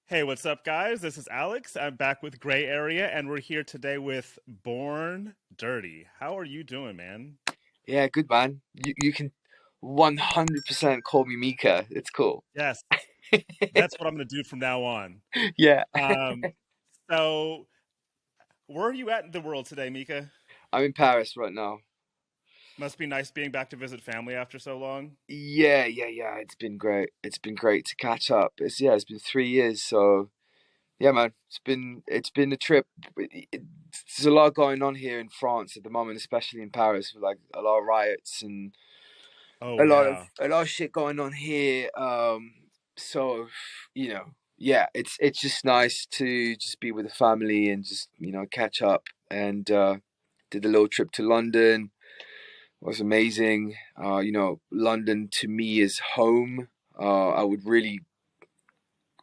Hey, what's up, guys? This is Alex. I'm back with Gray Area, and we're here today with Born Dirty. How are you doing, man? Yeah, good man. You can 100% call me Mika. It's cool. Yes, that's what I'm going to do from now on. Yeah, Um, so, where are you at in the world today, Mika? I'm in Paris right now. Must be nice being back to visit family after so long. Yeah. It's been great. It's been great to catch up. It's been 3 years. So yeah, man. It's been a trip. There's a lot going on here in France at the moment, especially in Paris, with like a lot of riots and Oh, a lot of yeah. a lot of shit going on here. So yeah, it's just nice to just be with the family and just catch up. And did a little trip to London. It was amazing. London to me is home. I would really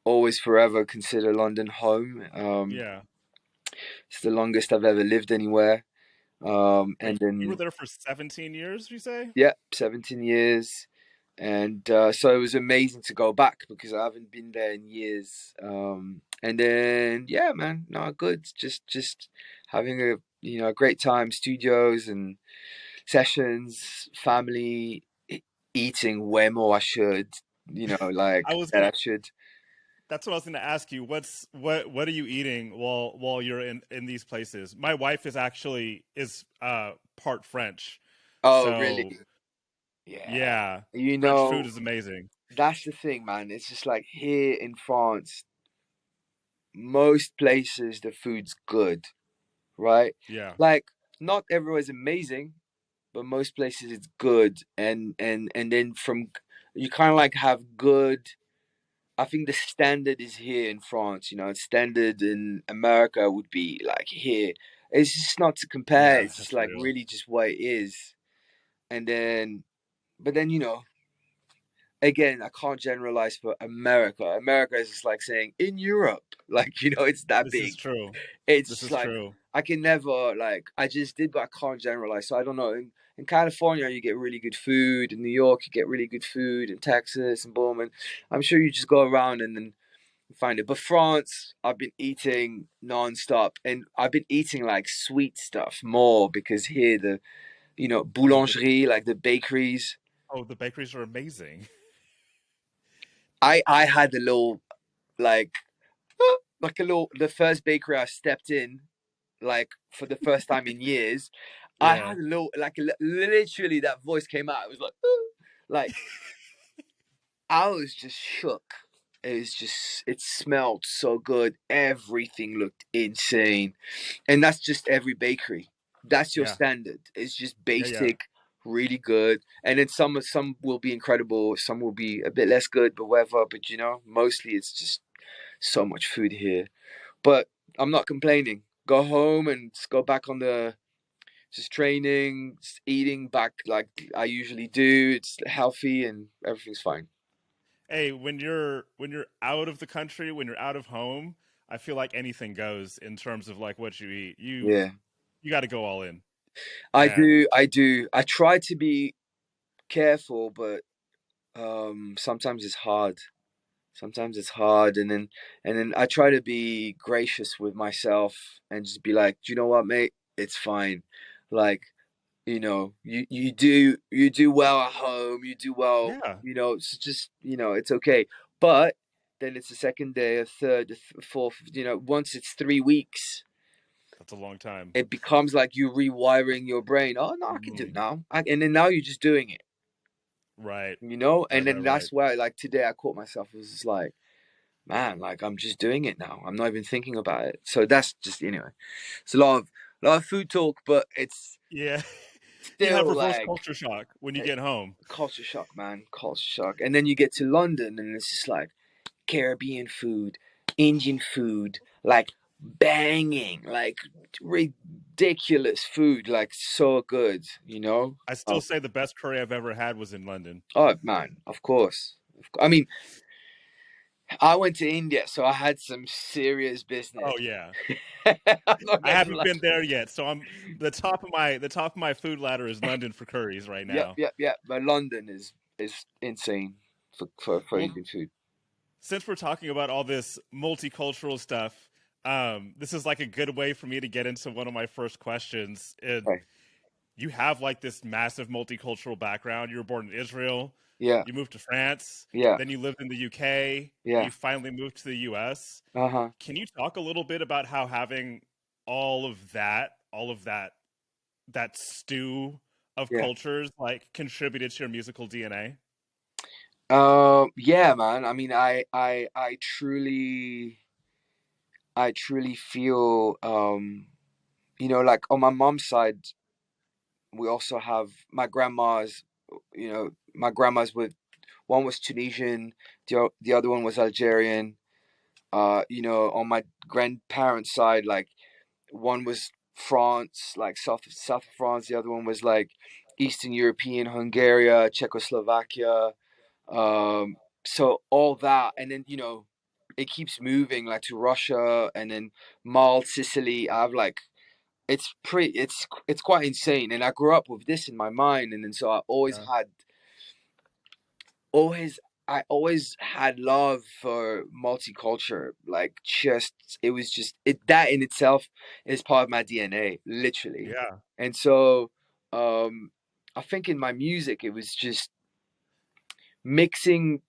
always forever consider London home. Yeah. It's the longest I've ever lived anywhere. And Wait, you were then there for 17 years, you say? yeah, 17 years. And so it was amazing to go back because I haven't been there in years. And then yeah, man, no, good. Just having a great time, studios and sessions, family, eating way more I should, like I was that gonna. I should. That's what I was gonna ask you. What are you eating while you're in these places? My wife is part French, Oh, really? so Yeah. yeah, You French food know, is amazing. that's the thing, man. It's just like here in France, most places the food's good, right? Yeah, Like not everywhere is amazing, but most places it's good. And then from you kind of like have good. I think the standard is here in France. Standard in America would be like here. It's just not to compare. yeah, It's just that's like real. really just what it is. And then, but then again, I can't generalize for America. America is just like saying in Europe, like it's that This is big. true. This It's is like true. I can never like I just did, but I can't generalize. So I don't know. In California, you get really good food. In New York, you get really good food. In Texas and boom, and I'm sure you just go around and then find it. But France, I've been eating nonstop, and I've been eating like sweet stuff more because here the Oh, the boulangerie, like the bakeries. the bakeries are amazing. I had a little like like a little the first bakery I stepped in like for the first time in years. I Yeah, had a little like literally that voice came out. It was like like I was just shook. It smelled so good. Everything looked insane. And that's just every bakery. That's your yeah, standard. It's just yeah. basic, really good. And then some will be incredible, some will be a bit less good, but whatever. But mostly it's just so much food here. But I'm not complaining. Go home and just go back on the just training, just eating back like I usually do. It's healthy and everything's fine. Hey, when you're out of the country, when you're out of home, I feel like anything goes in terms of like what you eat. Yeah. You got to go all in. I And do, I do. I try to be careful, but sometimes it's hard. Sometimes it's hard, and then I try to be gracious with myself and just be like, do you know what, mate? It's fine. Like, you do well at home, you do well, yeah, it's just, it's okay. But then it's the second day, a third, fourth, once it's 3 weeks, that's a long time. it becomes like you rewiring your brain. Oh no, I can do it Mhm. now. And then now you're just doing it, Right, and then right. that's why like today I caught myself. It was just like, man, like I'm just doing it now. I'm not even thinking about it. So that's just anyway. It's a lot of food talk, but it's Yeah. You have still reverse like culture shock when you a get home. culture shock, man. Culture shock. And then you get to London and it's just like Caribbean food, Indian food, like banging, like ridiculous food, like so good. I still Oh, say the best curry I've ever had was in London. oh man, of course. I mean, I went to India, so I had some serious business. Oh yeah. I'm not I gonna haven't lie. been there yet, so I'm the top of my food ladder is London for curries right Yep, now. yep, yep. But London is. is insane for Well, Indian food. since we're talking about all this multicultural stuff, this is like a good way for me to get into one of my first questions. Right. You have like this massive multicultural background. You were born in Israel, Yeah. you moved to France, Yeah. then you lived in the UK, Yeah. you finally moved to the US. Uh-huh. Can you talk a little bit about how having all of that stew of Yeah. cultures like contributed to your musical DNA? Yeah, man. I mean, I truly feel, like on my mom's side, we also have my grandmas. My grandmas with one was Tunisian, the other one was Algerian. On my grandparents' side, like one was France, like south of France. The other one was like Eastern European, Hungary, Czechoslovakia. So all that, and then it keeps moving like to Russia, and then Malta, Sicily. I have like it's quite insane, and I grew up with this in my mind, and then so Yeah. always I always had love for multicultural. Like just it was just it that in itself is part of my DNA, literally. Yeah. And so I think in my music it was just mixing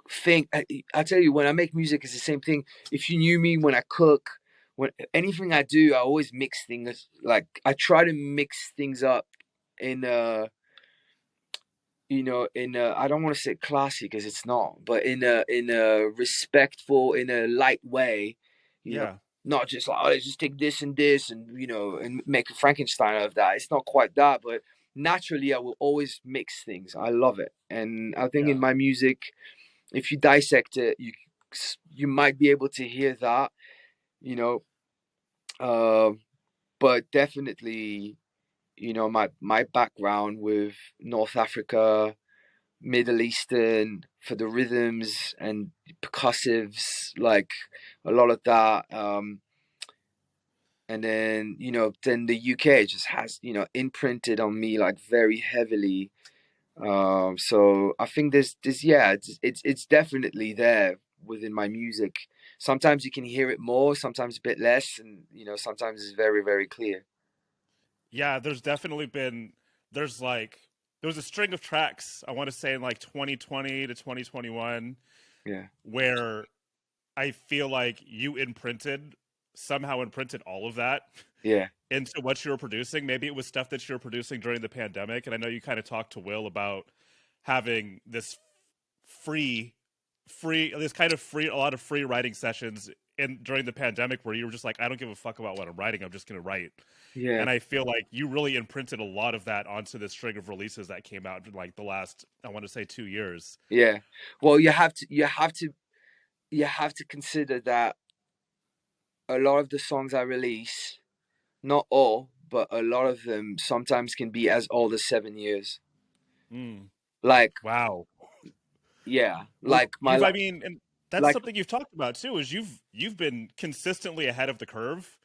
thing. I tell you, when I make music, it's the same thing. If you knew me when I cook, when anything I do, I always mix things. Like I try to mix things up in I don't want to say classy because it's not, but in a respectful, in a light way, you know, Yeah. not just like, oh, let's just take this and and make a Frankenstein out of that. It's not quite that, but naturally I will always mix things. I love it. And I think in Yeah. my music, if you dissect it, you might be able to hear that, you know. Uh, but definitely, my background with North Africa, Middle Eastern for the rhythms and percussives, like a lot of that. And then the UK just has imprinted on me like very heavily. So I think there's yeah, it's definitely there within my music. Sometimes you can hear it more, sometimes a bit less, and sometimes it's very very clear. Yeah, there's like there was a string of tracks I want to say in like 2020 to 2021 Yeah, where I feel like you somehow imprinted all of that yeah, into what you were producing. Maybe it was stuff that you were producing during the pandemic, and I know you kind of talked to Will about having this free this kind of free a lot of free writing sessions in during the pandemic where you were just like, I don't give a fuck about what I'm writing, I'm just gonna write. yeah, And I feel like you really imprinted a lot of that onto this string of releases that came out in like the last, I want to say, 2 years. yeah. Well, you have to consider that a lot of the songs I release, not all, but a lot of them sometimes can be as old as 7 years. Mm, Like, wow. yeah, Well, like my I mean, and that's like something you've talked about too. Is you've been consistently ahead of the curve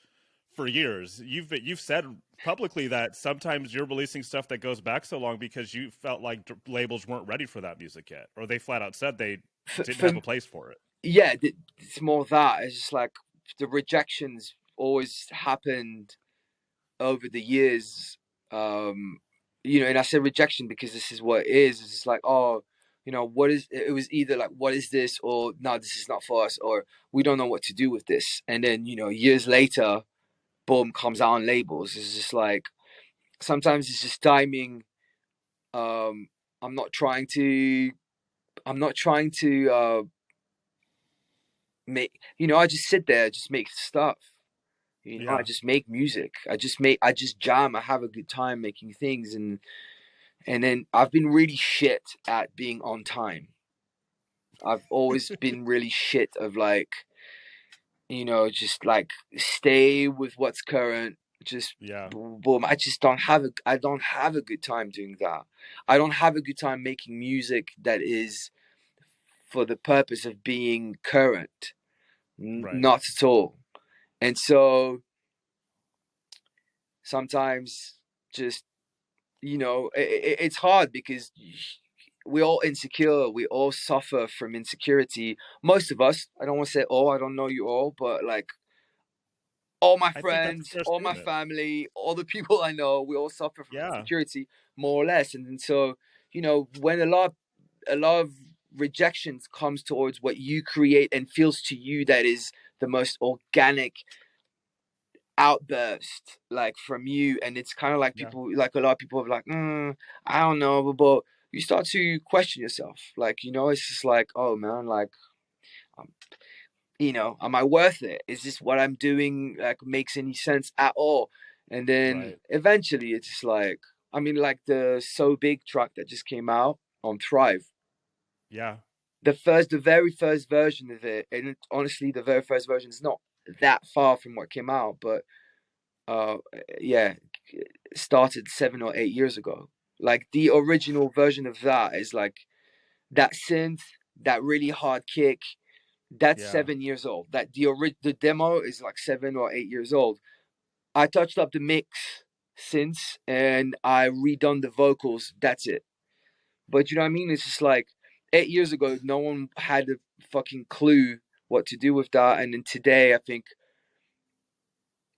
for years. You've said publicly that sometimes you're releasing stuff that goes back so long because you felt like labels weren't ready for that music yet, or they flat out said they didn't for have a place for it. yeah, it's more that it's just like the rejections always happened over the years. Um, and I said rejection because this is what it is. It's just like, oh, what is it was either like what is this, or no, this is not for us, or we don't know what to do with this. And then years later, boom, comes out on labels. It's just like sometimes it's just timing. Um, I'm not trying to. I'm not trying to make. I just sit there, just make stuff. I Yeah, just make music. I just jam. I have a good time making things, and then I've been really shit at being on time. I've always been really shit of like, just like stay with what's current. Just yeah, boom. I don't have a good time doing that. I don't have a good time making music that is for the purpose of being current. right. Not at all. And so sometimes just it's hard because we're all insecure. We all suffer from insecurity. Most of us. I don't want to say all. I don't know you all, but like all my I think that's a friends, fair all my statement. family, all the people I know, we all suffer from Yeah, insecurity more or less. And so, when a lot of rejections comes towards what you create and feels to you that is the most organic outburst like from you, and it's kind of like yeah, people, like a lot of people are like, I don't know, but you start to question yourself, like, it's just like, oh man, like, um, am I worth it? Is this what I'm doing like makes any sense at all? And then right. eventually it's just like, I mean, like the So Big track that just came out on Thrive, Yeah, the very first version of it, and honestly the very first version is not that far from what came out, but uh yeah, started 7 or 8 years ago. Like the original version of that is like that synth, that really hard kick. That's yeah, 7 years old. That the demo is like 7 or 8 years old. I touched up the mix since, and I redone the vocals. That's it. But you know what I mean? It's just like 8 years ago, no one had a fucking clue what to do with that, and then today, I think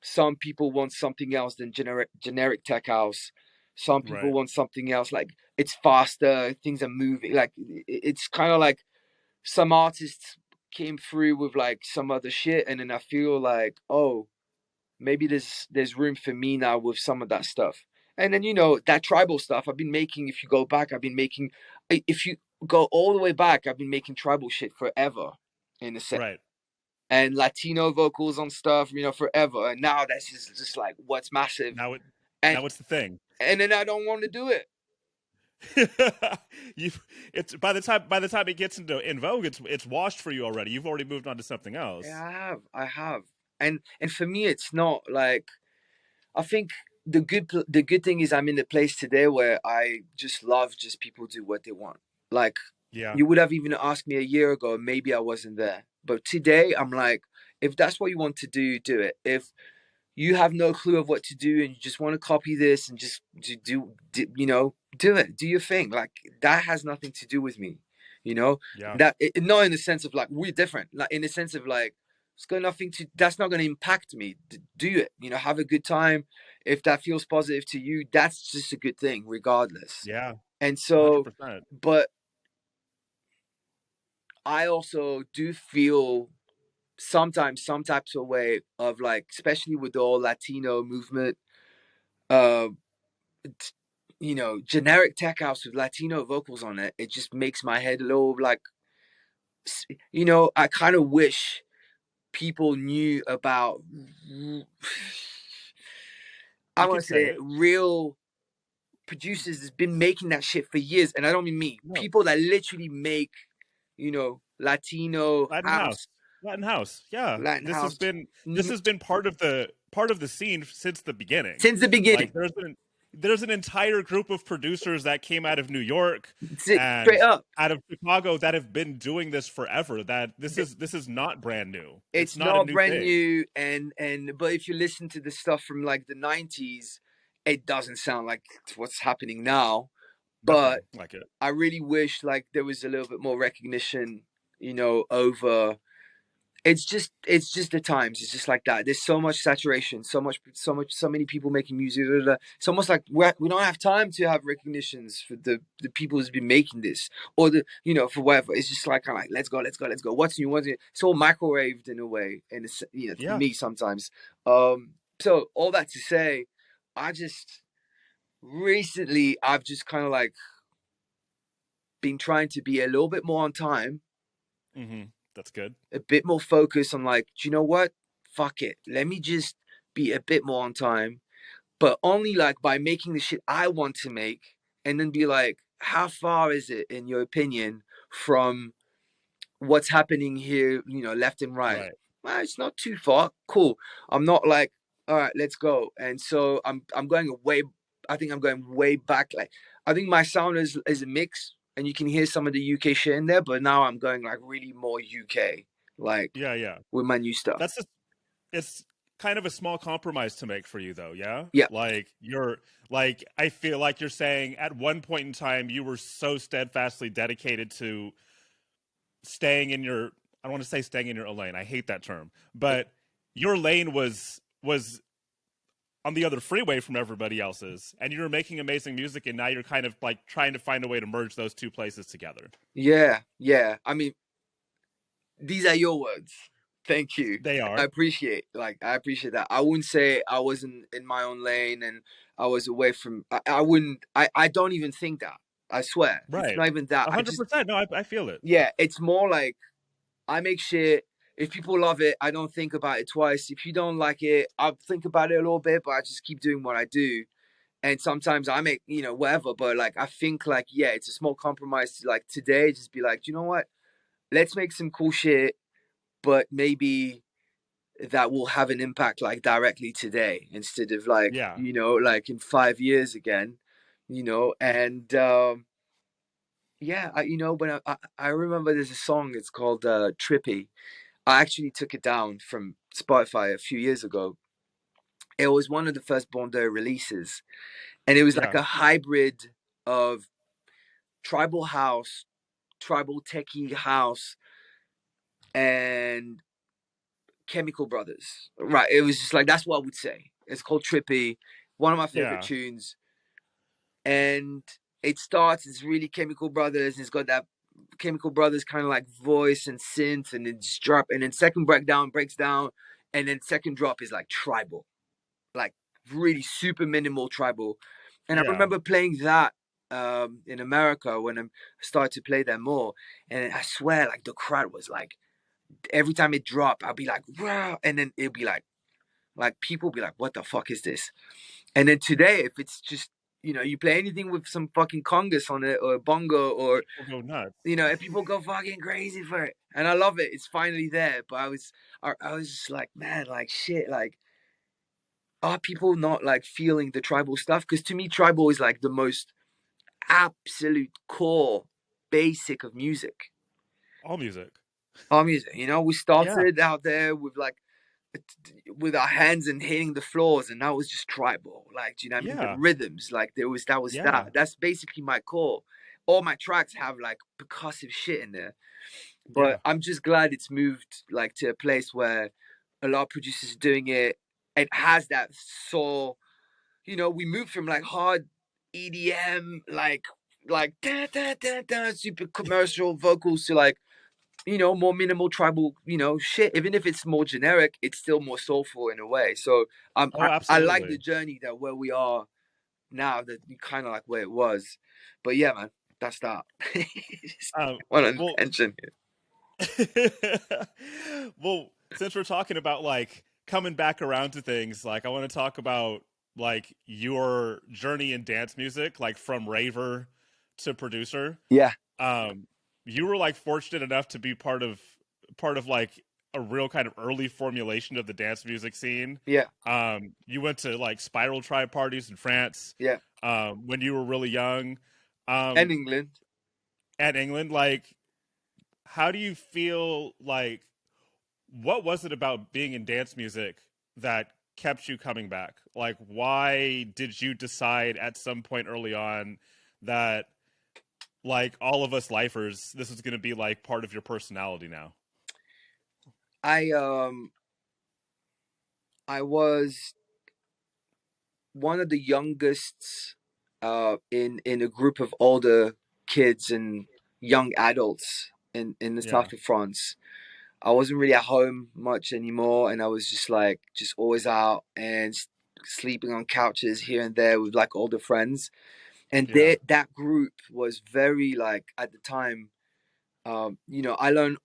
some people want something else than generic tech house. Some people right. want something else, like it's faster, things are moving. Like it's kind of like some artists came through with like some other shit, and then I feel like, oh, maybe there's room for me now with some of that stuff. And then that tribal stuff I've been making. If you go back, I've been making. If you go all the way back, I've been making tribal shit forever, in a sense, Right. and Latino vocals on stuff, forever. And now that's just like what's massive, Now it and now it's the thing. and then I don't want to do it. you by the time it gets in vogue, it's washed for you already. You've already moved on to something Yeah, else. I have, and for me, it's not like, I think the good thing is I'm in the place today where I just love just people do what they want. Like, Yeah, you would have even asked me a year ago, maybe I wasn't there. But today I'm like, if that's what you want to do, do it. If you have no clue of what to do and you just want to copy this and just do it, do your thing, like that has nothing to do with me, you know yeah, not in the sense of like we're different, like in the sense of like it's got nothing to, that's not going to impact me. Do it, have a good time. If that feels positive to you, that's just a good thing regardless. yeah. And One hundred so, percent. but I also do feel sometimes some types of way of like, especially with the whole Latino movement, uh generic tech house with Latino vocals on it, it just makes my head a little like, I kind of wish people knew about, I You want can to say say it, it. real producers has been making that shit for years. And I don't mean me, No, people that literally make, Latino Latin house, house, Latin house. Yeah, Latin this has house, been this has been part of the scene since the beginning. since the Like beginning. there's an entire group of producers that came out of New York It's it, and straight up. out of Chicago that have been doing this forever. That this is not brand new. It's It's not a not new brand thing. new, and but if you listen to the stuff from like the 90s, it doesn't sound like what's happening now. But Nothing like it. I really wish like there was a little bit more recognition, over, it's just the times. It's just like that. There's so much saturation, so many people making music. Blah, blah, blah. It's almost like we don't have time to have recognitions for the people who's been making this, or for whatever. It's just like kind of like, let's go, let's go, let's go. What's new? What's new? It's all microwaved in a way, and it's, for Yeah. me sometimes. So all that to say, I just recently I've just kind of like been trying to be a little bit more on time, That's good. a bit more focused on like, do you know what? Fuck it. Let me just be a bit more on time, but only like by making the shit I want to make, and then be like, how far is it in your opinion from what's happening here, left and right? Right. Well, it's not too far. Cool. I'm not like, all right, let's go. And so I'm going way, I think I'm going way back. Like, I think my sound is a mix, and you can hear some of the UK shit in there, but now I'm going like really more UK, like Yeah, yeah. with my new stuff. That's just it's kind of a small compromise to make for you though, yeah? Yeah. Like you're like I feel like you're saying at one point in time you were so steadfastly dedicated to staying in your I don't want to say staying in your own lane. I hate that term. But your lane was on the other freeway from everybody else's and you were making amazing music and now you're kind of like trying to find a way to merge those two places together. Yeah, yeah. I mean, these are your words. Thank you. They I are. appreciate I appreciate that. I wouldn't say I wasn't in my own lane and I was away from I wouldn't I don't even think that. I swear. It's Right. not even that. I just 100%. No, I feel it. yeah, it's more like I make shit. If people love it, I don't think about it twice. If you don't like it, I'll think about it a little bit, but I just keep doing what I do. And sometimes I make, whatever, but like I think like, yeah, it's a small compromise to like today, just be like, you know what? Let's make some cool shit, but maybe that will have an impact like directly today instead of like, Yeah. like in 5 years again, and yeah, when I remember there's a song, it's called Trippy. I actually took it down from Spotify a few years ago. It was one of the first Bondo releases, and it was like Yeah. a hybrid of tribal house, tribal techie house, and Chemical Brothers. Right. It was just like that's what I would say. It's called Trippy, one of my favorite Yeah. tunes. And it starts, it's really Chemical Brothers, and it's got that Chemical Brothers kind of like voice and synth, and it's drop, and then second breakdown breaks down, and then second drop is like tribal, like really super minimal tribal. And I Yeah. remember playing that in America when I started to play there more, and I swear like the crowd was like every time it dropped, I'd be like wow, and then it'd be like people be like, what the fuck is this? And then today, if it's just you play anything with some fucking congas on it or bongo or People go nuts. and people go fucking crazy for it, and I love it. It's finally there. But I was just like, man, like shit, like are people not like feeling the tribal stuff? Because to me, tribal is like the most absolute core basic of music. All music. Our music, we Yeah. started out there with our hands and hitting the floors, and that was just tribal. Like, do you know what I mean? The Yeah. rhythms, like there was that was Yeah. that. That's basically my core. All my tracks have like percussive shit in there. Yeah. But I'm just glad it's moved like to a place where a lot of producers are doing it. It has that soul. We moved from like hard EDM, like da, da, da, da, super commercial vocals to like more minimal tribal, shit. Even if it's more generic, it's still more soulful in a way. So Oh, I like the absolutely. journey that where we are now, that kind of like where it was. But yeah, man, that's that. Just Um, want an well, attention here. well, since we're talking about like coming back around to things, like I want to talk about like your journey in dance music, like from raver to producer. Yeah, Um, you were like fortunate enough to be part of like a real kind of early formulation of the dance music scene. yeah, You went to like Spiral Tribe parties in France, yeah. when you were really young, And um, England. at England. Like, how do you feel like? What was it about being in dance music that kept you coming back? Like, why did you decide at some point early on that, like all of us lifers, this is going to be like part of your personality now? I I was one of the youngest in a group of older kids and young adults in the Yeah, south of France. I wasn't really at home much anymore, and I was just always out and sleeping on couches here and there with like older friends. And yeah, that group was very like at the time. I learned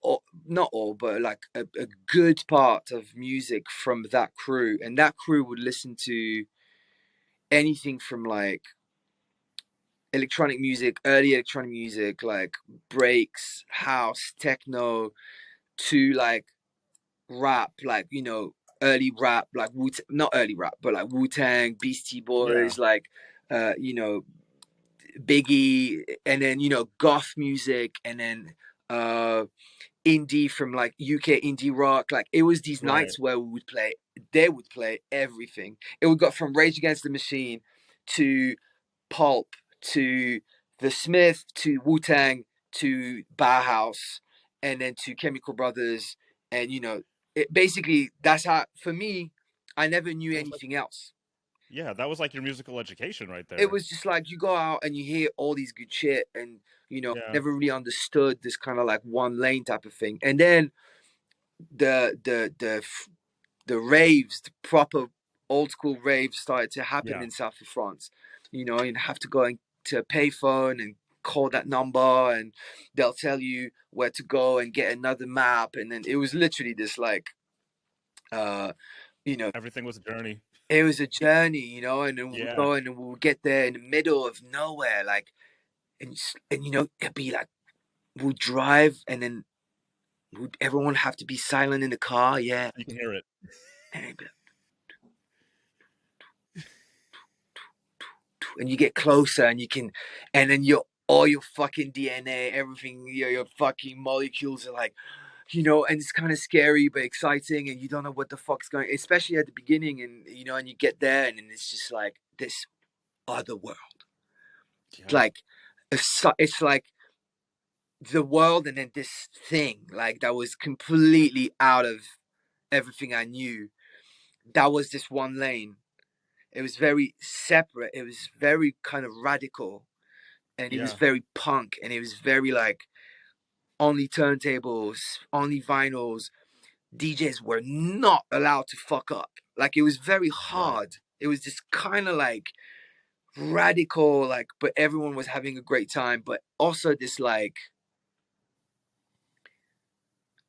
not all, but like a good part of music from that crew, and that crew would listen to anything from like electronic music, early electronic music, like breaks, house, techno, to like rap, like early rap, like not early rap, but like Wu-Tang, Beastie yeah, Boys, like uh, you know, Biggie, and then goth music, and then uh indie from like UK indie rock. Like it was these Right. nights where they would play everything. It would go from Rage Against the Machine to Pulp to The Smith to Wu-Tang to Bauhaus and then to Chemical Brothers. And basically that's how, for me, I never knew That was like, anything else. yeah, that was like your musical education right It there. was just like you go out and you hear all these good shit, and Yeah. never really understood this kind of like one lane type of thing. And then the raves, the proper old school raves started to happen Yeah. in south of France. You have to go to a payphone and call that number, and they'll tell you where to go and get another map. And then it was literally this like, uh, you know, Everything was a journey. it was a journey, and then we'll Yeah. go and we'll get there in the middle of nowhere, like, and it'd be like we'll drive, and then would everyone have to be silent in the car? Yeah. You can hear it. And you get closer, and you can, and then all your fucking DNA, everything, your fucking molecules are like, and it's kind of scary but exciting, and you don't know what the fuck's going, especially at the beginning, and and you get there, and then it's just like this other world, Yeah. like it's like the world, and then this thing like that was completely out of everything I knew. That was this one lane. It was very separate. It was very kind of radical, and it was Yeah. very punk, and it was very like only turntables, only vinyls. DJs were not allowed to fuck up. Like it was very Right. hard. It was just kind of like radical, like, but everyone was having a great time. But also this like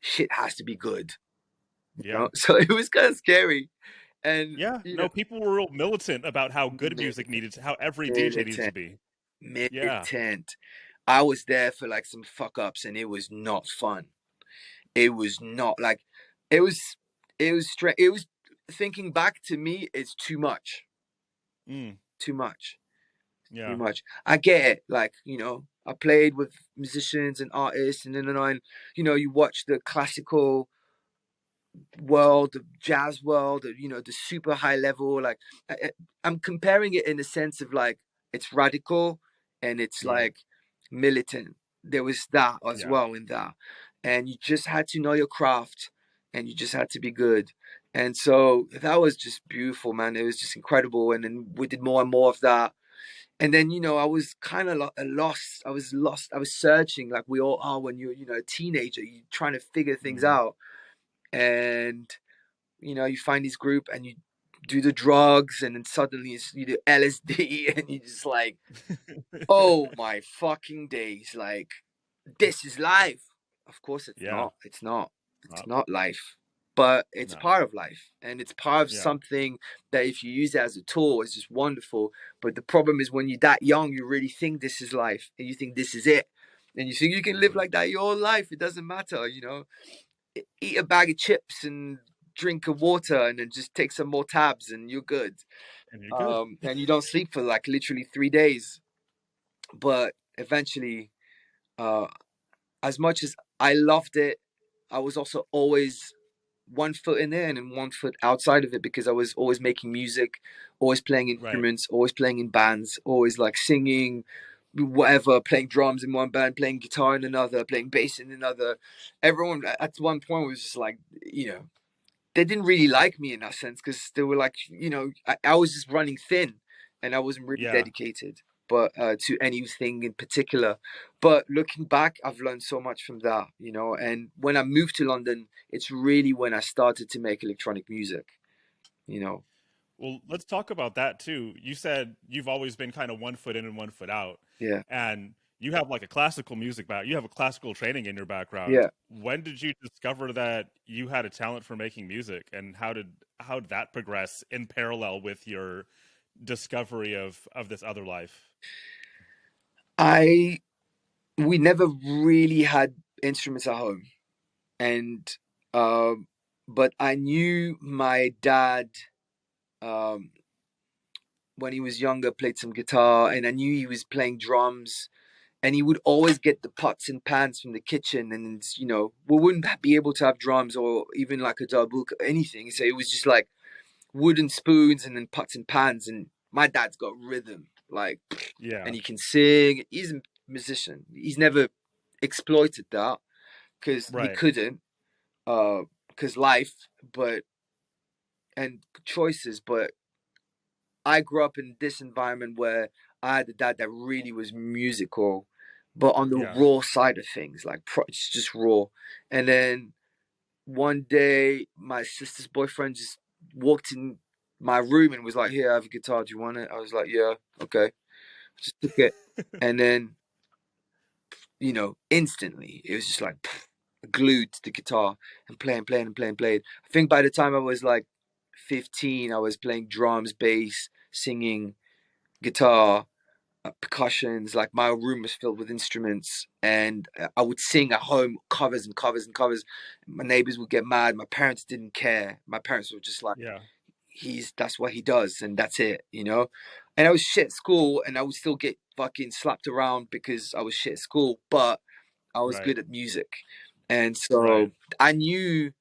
shit has to be good, Yeah. So it was kind of scary, and Yeah. No, people were real militant about how good music needed to, how every DJ needed to militant, be. Yeah. militant. I was there for like some fuck ups, and it was not fun. It was not like it was. It was straight. It was thinking back to me. It's too much. Mm. Too much. Too Yeah. much. I get it. Like I played with musicians and artists, and then on. You watch the classical world, the jazz world, the super high level. Like I'm comparing it in the sense of like it's radical and it's Mm. like militant. There was that as Yeah. well in that, and you just had to know your craft, and you just had to be good. And so that was just beautiful, man. It was just incredible. And then we did more and more of that. And then I was kind of lost. I was lost. I was searching, like we all are when you're a teenager. You're trying to figure things Mm. out, and you find this group and you do the drugs, and then suddenly you do LSD and you just like, oh my fucking days, like this is life. Of course it's Yeah. not. It's Uh, not life, but it's no. part of life, and it's part of Yeah. something that if you use it as a tool is just wonderful. But the problem is when you're that young, you really think this is life, and you think this is it, and you think you can live Mm. like that your whole life. It doesn't matter, eat a bag of chips and drink a water, and then just take some more tabs and you're good. And you're good. And you don't sleep for like literally 3 days. But eventually, uh, as much as I loved it, I was also always one foot in there and then one foot outside of it, because I was always making music, always playing Right. instruments, always playing in bands, always like singing, whatever, playing drums in one band, playing guitar in another, playing bass in another. Everyone at one point was just like, they didn't really like me in that sense, because they were like, I was just running thin, and I wasn't really Yeah. dedicated, but to anything in particular. But looking back, I've learned so much from that, and when I moved to London, it's really when I started to make electronic music, you know. Well, let's talk about that too. You said you've always been kind of one foot in and one foot out, Yeah, and you have like a classical music back. You have a classical training in your background. yeah. When did you discover that you had a talent for making music, and how did that progress in parallel with your discovery of this other life? I We never really had instruments at home, and um but I knew my dad, um when he was younger, played some guitar, and I knew he was playing drums, and he would always get the pots and pans from the kitchen, and we wouldn't be able to have drums or even like a darbuka or anything. So it was just like wooden spoons and then pots and pans. And my dad's got rhythm, like, Yeah. and he can sing. He's a musician. He's never exploited that because he Right. couldn't, because life, but and choices. But I grew up in this environment where I had a dad that really was musical, but on the Yeah. raw side of things, like it's just raw. And then one day, my sister's boyfriend just walked in my room and was like, "Here, I have a guitar. Do you want it?" I was like, "Yeah, okay." Just took it, and then instantly it was just like glued to the guitar and playing. I think by the time I was like 15, I was playing drums, bass, singing, guitar, percussions. Like my room was filled with instruments, and I would sing at home covers and covers and covers. My neighbors would get mad. My parents didn't care. My parents were just like, Yeah. that's what he does, and that's it. And I was shit at school, and I would still get fucking slapped around because I was shit at school, but I was Right. good at music. And Right. so I knew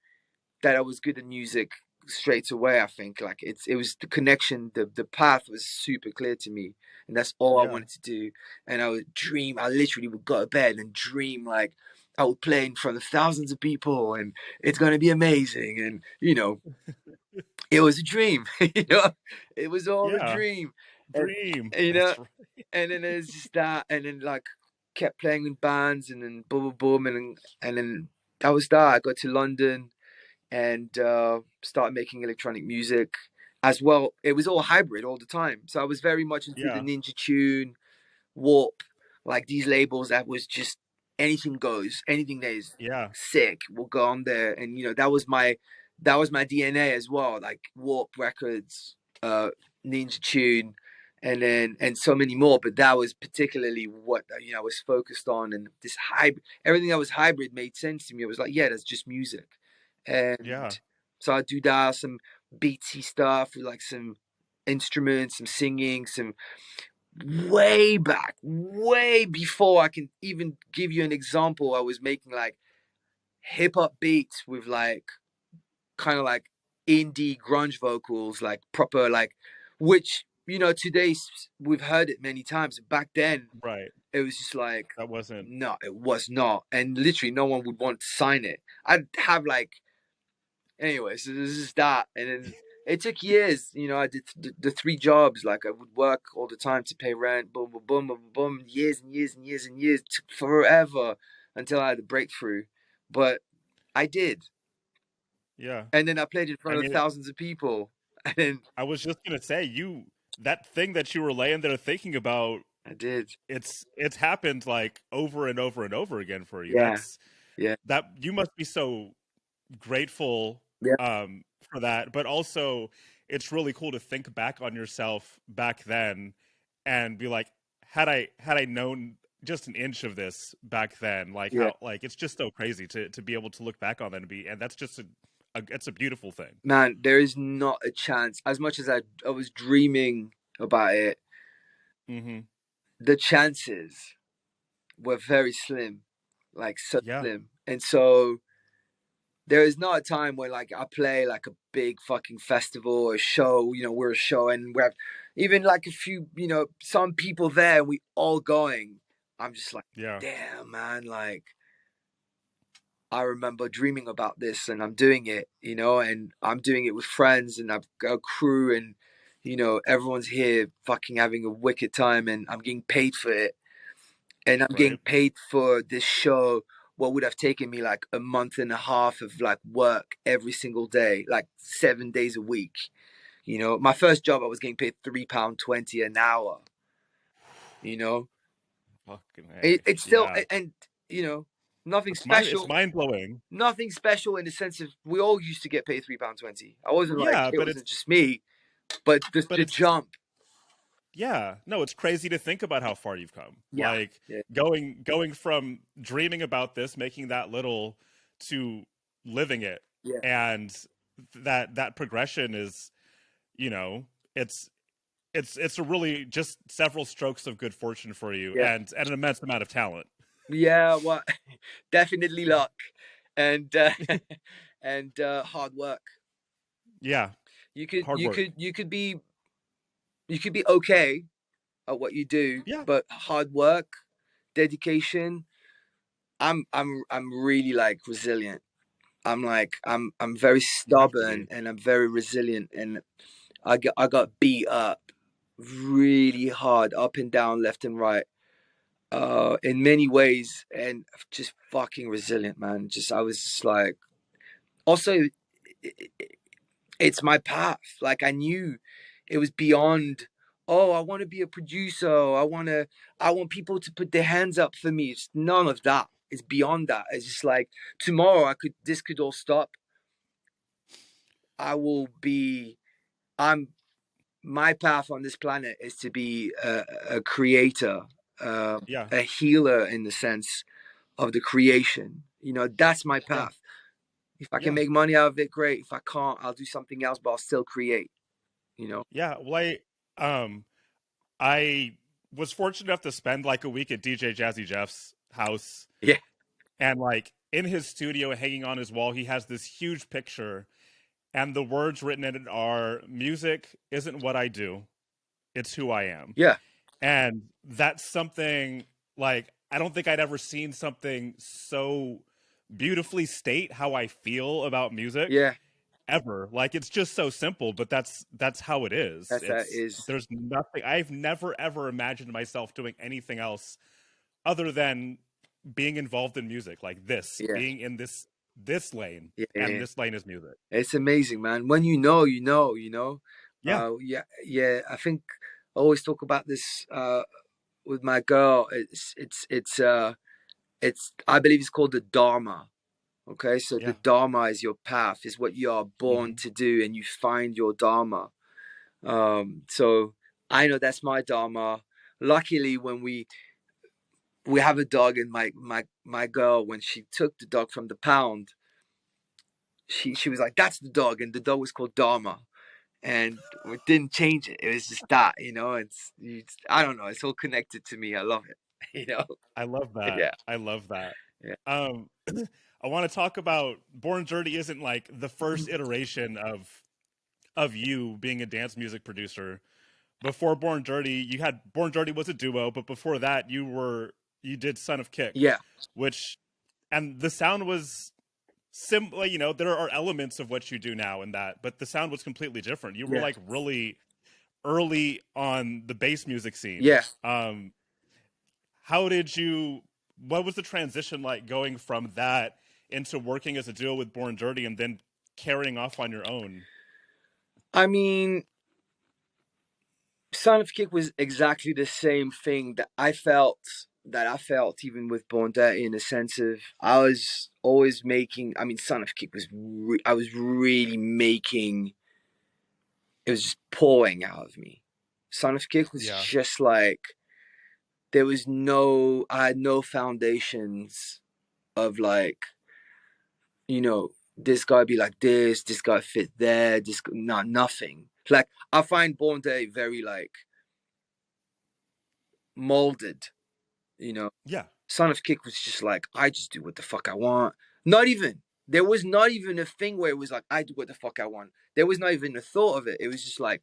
that I was good at music straight away. I think like it was the connection, the path was super clear to me, and that's all I Yeah. wanted to do. And I would dream. I literally would go to bed and dream like I would play in front of thousands of people, and it's gonna be amazing. And it was a dream. It was all a Yeah. dream. And Dream. you know, That's right. and then there's just that, and then like kept playing in bands, and then boom, boom, boom, and then that was that. I got to London and started making electronic music as well. It was all hybrid all the time, so I was very much into the Yeah. Ninja Tune, Warp, like these labels that was just anything goes, anything that is Yeah. sick will go on there, and that was my DNA as well, like Warp Records, Ninja Tune, and so many more. But that was particularly what I was focused on, and this hybrid, everything that was hybrid made sense to me. I was like, yeah, that's just music, and Yeah. so I do that, some beatsy stuff with like some instruments, some singing, some way back, way before I can even give you an example. I was making like hip hop beats with like kind of like indie grunge vocals, like proper, like, which today we've heard it many times. Back then, Right. it was just like, That wasn't. no, it was not, and literally no one would want to sign it. I'd have like, anyway, so this is that, and then it took years. I did the three jobs. Like I would work all the time to pay rent. Boom, boom, boom, boom, boom. Years and years and years and years. It took forever until I had a breakthrough, but I did. Yeah. And then I played in I front of mean, thousands of people, and then I was just gonna say that thing that you were laying there thinking about. I did. It's happened like over and over and over again for you. Yeah, yeah, That you must be so grateful yeah, for that, but also it's really cool to think back on yourself back then and be like, had I known just an inch of this back then, like yeah. how, like, it's just so crazy to be able to look back on that and that's just it's a beautiful thing. Man, there is not a chance. As much as I was dreaming about it, Hmm. the chances were very slim, like so Yeah. slim. And so there is not a time where like I play like a big fucking festival or show, we're a show and we have even like a few, some people there and we all going. I'm just like, Yeah. damn man, like I remember dreaming about this and I'm doing it, and I'm doing it with friends and I've got a crew and everyone's here fucking having a wicked time and I'm getting paid for it. And I'm getting Right. paid for this show what would have taken me like a month and a half of like work every single day, like 7 days a week. My first job I was getting paid £3.20 an hour. You know, Fucking A. it's still, Yeah. and nothing It's special, mind blowing. nothing special in the sense of we all used to get paid £3.20. I wasn't like Yeah, it wasn't just me, but but the it's jump, yeah, no, it's crazy to think about how far you've come. yeah, Like yeah, going from dreaming about this, making that little, to living it. yeah, And that progression is, you know, it's it's a really just several strokes of good fortune for you, Yeah. and an immense amount of talent. Yeah, well, definitely luck and and hard work. Yeah, You could hard you work. could you could be you could be okay at what you do, Yeah, but hard work, dedication. I'm really like resilient. I'm very you have to stubborn be. and I'm very resilient, and I got beat up really hard, up and down, left and right, in many ways, and just fucking resilient, man. Just I was just like, also, it's my path. Like I knew it was beyond. Oh, I want to be a producer. I want people to put their hands up for me. It's none of that. It's beyond that. It's just like tomorrow this could all stop. I will be. I'm My path on this planet is to be a creator, uh, Yeah, a healer in the sense of the creation. That's my yeah, path. If I can yeah, make money out of it, great. If I can't, I'll do something else, but I'll still create. You know? yeah. Well, um, I was fortunate enough to spend like a week at DJ Jazzy Jeff's house, Yeah, and like in his studio, hanging on his wall, he has this huge picture, and the words written in it are, "Music isn't what I do; it's who I am." yeah, And that's something like I don't think I'd ever seen something so beautifully state how I feel about music yeah. ever. Like it's just so simple, but that's how it is. That It's is, there's nothing I've never ever imagined myself doing anything else other than being involved in music like this, yeah, being in this lane, yeah, yeah, and yeah. this lane is music. It's amazing, man. When you know, you know, you know. Yeah, Yeah, yeah. I think I always talk about this with my girl. It's I believe it's called the Dharma. Okay, so the yeah. Dharma is your path, is what you are born Hmm. to do, and you find your Dharma. So I know that's my Dharma. Luckily, when we have a dog, and my girl, when she took the dog from the pound, she was like, "That's the dog," and the dog was called Dharma, and we didn't change it. It was just that, I don't know. It's all connected to me. I love it. You know. I love that. Yeah. I love that. Yeah. Um, I want to talk about Born Dirty isn't like the first iteration of you being a dance music producer. Before Born Dirty, you had Born Dirty was a duo, but before that you did Son of Kick, Yeah. which and the sound was similar, there are elements of what you do now in that, but the sound was completely different. You were Yeah. like really early on the bass music scene. Yeah. How did you what was the transition like going from that into working as a duo with Born Dirty and then carrying off on your own? I mean, Son of Kick was exactly the same thing that I felt even with Born Dirty, in the sense of I was always making. I mean, Son of Kick was I was really making. It was just pouring out of me. Son of Kick was Yeah. just like I had no foundations of like, this guy be like this guy fit there, not nothing. Like I find Born Day very like molded, you know. Yeah. Son of Kick was just like, I just do what the fuck I want. Not even There was not even a thing where it was like I do what the fuck I want. There was not even a thought of it. It was just like,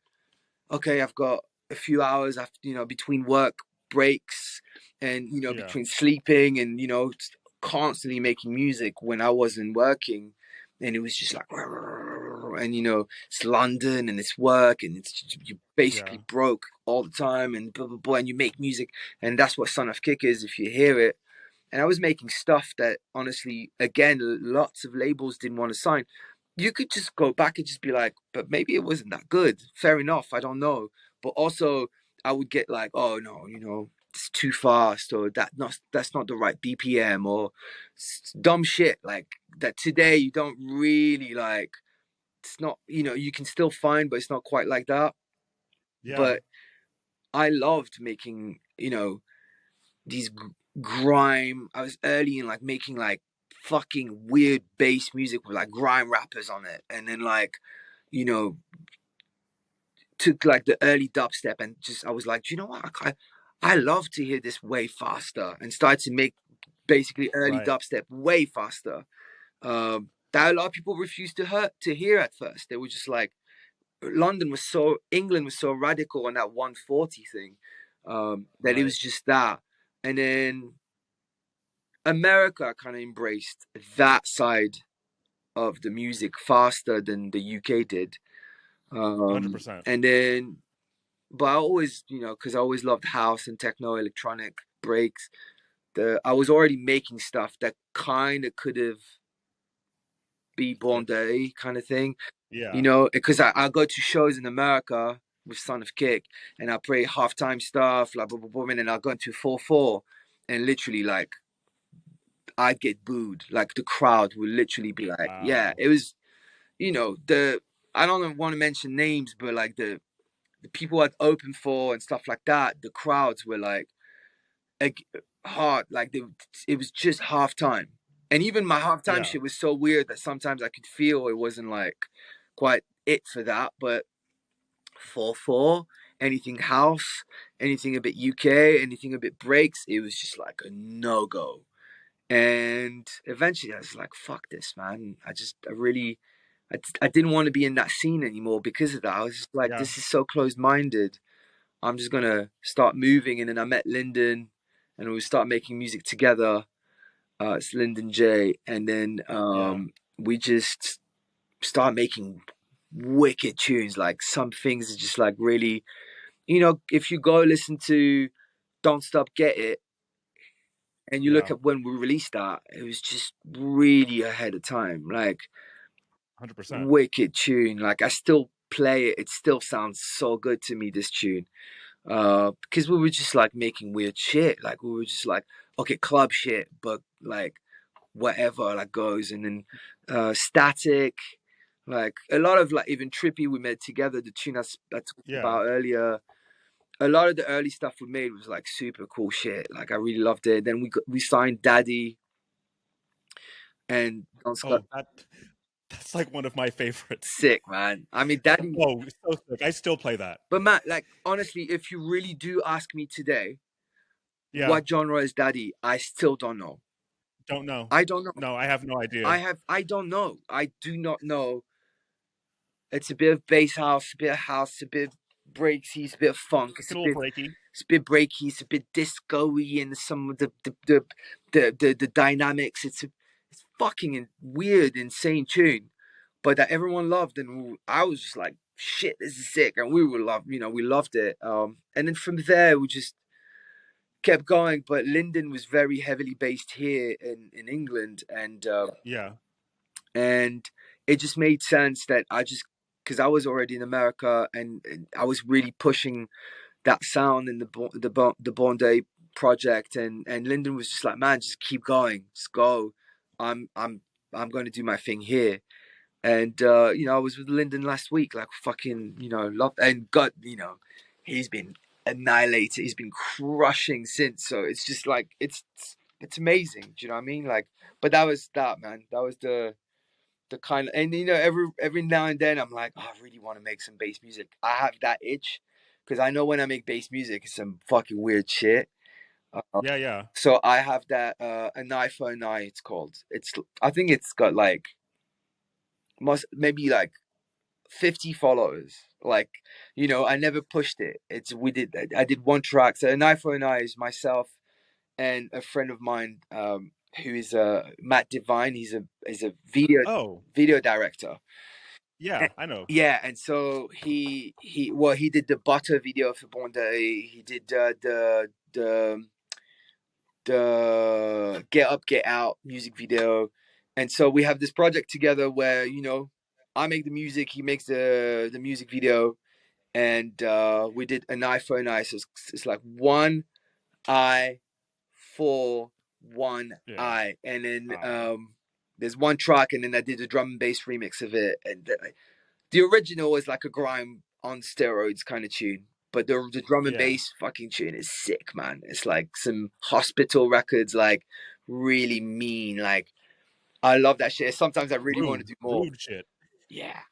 okay, I've got a few hours after, between work breaks, and Yeah. between sleeping and constantly making music when I wasn't working, and it was just like, and it's London and it's work, and you Yeah. basically broke all the time, and blah blah blah, and you make music, and that's what Son of Kick is if you hear it. And I was making stuff that honestly, again, lots of labels didn't want to sign. You could just go back and just be like, but maybe it wasn't that good. Fair enough. I don't know. But also, I would get like, oh no, it's too fast, or that's not the right BPM, or dumb shit like that. Today, you don't really like. It's not, you can still find, but it's not quite like that. Yeah. But I loved making, these grime. I was early in like making like fucking weird bass music with like grime rappers on it, and then like, you know took like the early dubstep and just I was like, do you know what? I love to hear this way faster, and started to make basically early Right. dubstep way faster. That a lot of people refused to hear at first. They were just like, England was so radical on that 140 thing, that it Right. was just that. And then America kind of embraced that side of the music faster than the UK did. 100%. And then, but I always, because I always loved house and techno, electronic breaks. I was already making stuff that kind of could have be Born Fits. Day kind of thing, Yeah. because I go to shows in America with Son of Kick, and I play halftime stuff, like, boom, boom, boom, and then I'll go into 4/4, and literally, like, I'd get booed. Like, the crowd would literally be like, yeah, Wow. it was, I don't want to mention names, but like the people I'd open for and stuff like that, the crowds were like hard. Like, it was just halftime. And even my halftime Yeah. shit was so weird that sometimes I could feel it wasn't like quite it for that. But 4/4, anything house, anything a bit UK, anything a bit breaks, it was just like a no go. And eventually I was like, fuck this, man. I didn't want to be in that scene anymore because of that. I was just like, Yeah. this is so closed minded. I'm just gonna start moving. And then I met Lyndon, and we start making music together. It's Lyndon J, and then Yeah. we just start making wicked tunes. Like, some things are just like really, if you go listen to Don't Stop Get It, and you look Yeah. at when we released that, it was just really ahead of time. Like, 100%. wicked tune. Like, I still play it. It still sounds so good to me, this tune. Because we were just like making weird shit. Like, we were just like, okay, club shit, but like whatever like goes. And then Static, like a lot of, like, even Trippy we made together, the tune I talked Yeah. about earlier. A lot of the early stuff we made was like super cool shit. Like, I really loved it. Then we signed Daddy and Don Scott. Oh, that's like one of my favorites. Sick, man. I mean, Daddy. Oh, so sick. I still play that. But Matt, like, honestly, if you really do ask me today, Yeah. what genre is Daddy, I still don't know. Don't know. I don't know. No, I have no idea. I don't know. I do not know. It's a bit of bass house, a bit of house, a bit of breaksy, it's a bit of funk, It's a little breaky. it's a bit breaky, it's a bit disco-y, and some of the dynamics. It's fucking weird, insane tune, but that everyone loved, and I was just like, shit, this is sick, and we loved it. And then from there we just kept going. But Lyndon was very heavily based here in England, Yeah. and it just made sense that because I was already in America, and I was really pushing that sound in the Bondi project, and Lyndon was just like, man, just keep going, just go. I'm I'm I'm going to do my thing here. And I was with Lyndon last week, like, fucking, love, and God, he's been annihilated. He's been crushing since. So it's just like, it's amazing. Do you know what I mean? Like, but that was that, man. That was the kind of, and every now and then I'm like, oh, I really want to make some bass music. I have that itch, because I know when I make bass music, it's some fucking weird shit. Yeah. Yeah. So I have that an iPhone 9. It's called. I think it's got like maybe like 50 followers. Like, I never pushed it. I did one track. So an iPhone 9 is myself and a friend of mine, who is Matt Devine. He's a Oh, video director. yeah. I know. Yeah, and so he did the Butter video for Bondi. He did the Get Up Get Out music video, and so we have this project together where, I make the music, he makes the music video, and we did an eye for an eye. So it's like one eye for one Yeah. eye, and then Ah. there's one track, and then I did a drum and bass remix of it, and the original is like a grime on steroids kind of tune, but the drum and Yeah. bass fucking tune is sick, man. It's like some Hospital Records, like, really mean. Like, I love that shit. Sometimes I really want to Rude. do more. Rude shit. Yeah.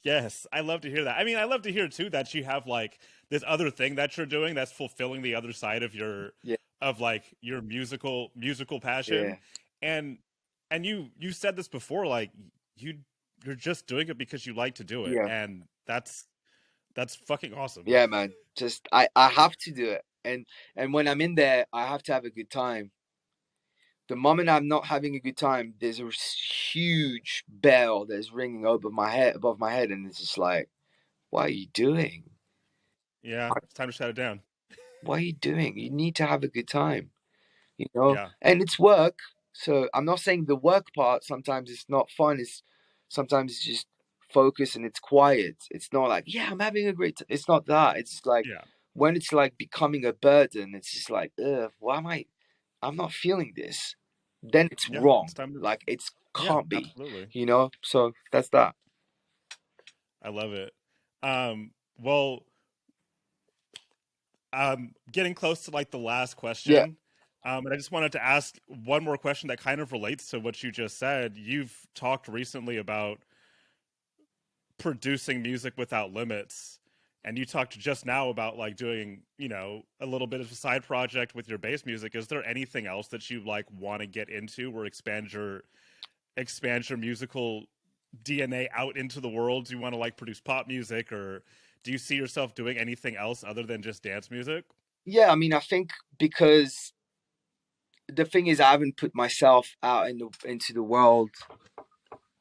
Yes, I love to hear that. I mean, I love to hear too that you have like this other thing that you're doing that's fulfilling the other side of your Yeah, of like your musical yeah, passion. And you said this before, like you you're just doing it because you like to do it, yeah, and that's fucking awesome. yeah, man. Just I have to do it, and when I'm in there, I have to have a good time. The moment I'm not having a good time, there's a huge bell that's ringing above my head, and it's just like, what are you doing? Yeah, it's time to shut it down. What are you doing? You need to have a good time, you know? Yeah, And it's work. So I'm not saying the work part sometimes it's not fun. It's sometimes it's just focus and it's quiet. It's not like, yeah, I'm having a great time. It's not that. It's like yeah, when it's like becoming a burden, it's just like, ugh, why am I'm not feeling this. Then it's yeah. wrong. It's time to. Like it's Yeah, can't be, absolutely. you know? So that's that. I love it. Well, getting close to like the last Yeah. question. And I just wanted to ask one more question that kind of relates to what you just said. You've talked recently about producing music without limits. And you talked just now about like doing, a little bit of a side project with your bass music. Is there anything else that you like want to get into or expand your musical DNA out into the world? Do you want to like produce pop music, or do you see yourself doing anything else other than just dance music? Yeah, I mean, I think because the thing is I haven't put myself out into the world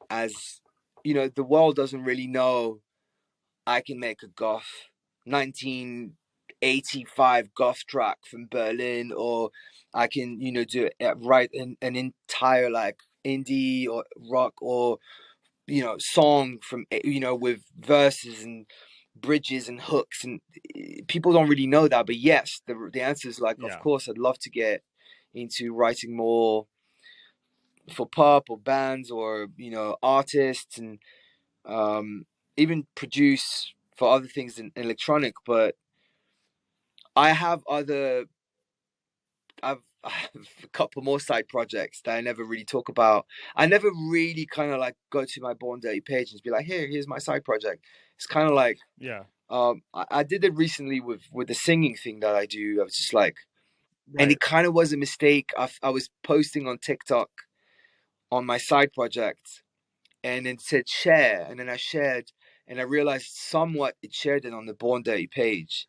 as the world doesn't really know I can make a goth 1985 goth track from Berlin, or I can do it write an entire like indie or rock or song from with verses and bridges and hooks, and people don't really know that. But yes, the answer is like, of Yeah, course I'd love to get into writing more for pop or bands or artists, and um, even produce for other things in electronic. But I have other, I have a couple more side projects that I never really talk about. I never really kind of like go to my Born Dirty page and be like, here's my side project. It's kind of like yeah, I did it recently with the singing thing that I do. I was just like, and right, it kind of was a mistake. I was posting on TikTok on my side project, and it said share, and then I shared, and I realized somewhat it shared it on the Born Dirty page,